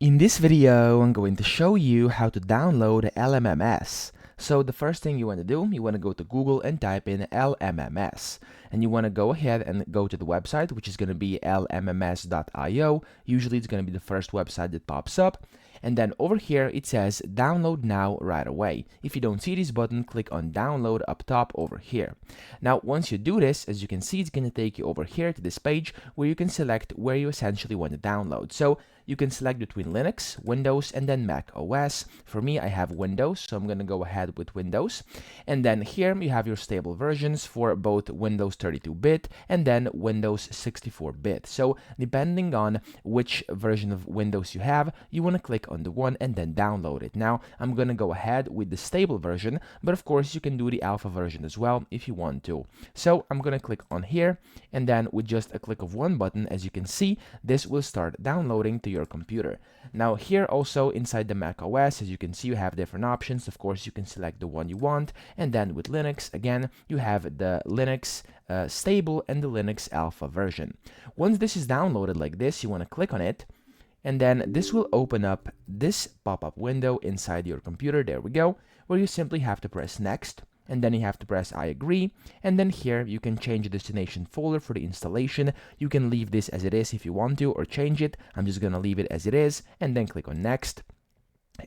In this video, I'm going to show you how to download LMMS. So the first thing you want to do, you want to go to Google and type in LMMS. And you want to go ahead and go to the website, which is going to be lmms.io. Usually it's going to be the first website that pops up. And then over here, it says download now right away. If you don't see this button, click on download up top over here. Now, once you do this, as you can see, it's going to take you over here to this page where you can select where you essentially want to download. So you can select between Linux, Windows, and then Mac OS. For me, I have Windows, so I'm going to go ahead with Windows. And then here you have your stable versions for both Windows 32-bit and then Windows 64-bit. So depending on which version of Windows you have, you want to click on the one and then download it. Now, I'm going to go ahead with the stable version, but of course you can do the alpha version as well if you want to. So I'm going to click on here, and then with just a click of one button, as you can see, this will start downloading to your computer. Now here also inside the Mac OS, as you can see, you have different options. Of course, you can select the one you want, and then with Linux, again, you have the Linux stable and the Linux alpha version. Once this is downloaded like this, you want to click on it, and then this will open up this pop-up window inside your computer. There we go, where you simply have to press next, and then you have to press I agree, and then here you can change the destination folder for the installation. You can leave this as it is if you want to, or change it. I'm just gonna leave it as it is, and then click on next.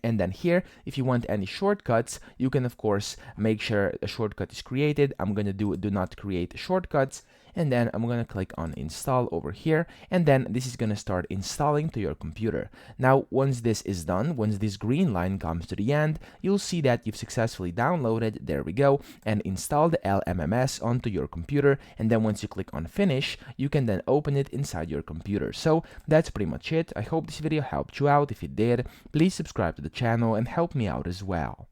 And then here, if you want any shortcuts, you can of course make sure a shortcut is created. I'm gonna do not create shortcuts, and then I'm gonna click on install over here, and then this is gonna start installing to your computer. Now, once this is done, once this green line comes to the end, you'll see that you've successfully downloaded, there we go, and installed the LMMS onto your computer. And then once you click on finish, you can then open it inside your computer. So that's pretty much it. I hope this video helped you out. If it did, please subscribe to the channel and help me out as well.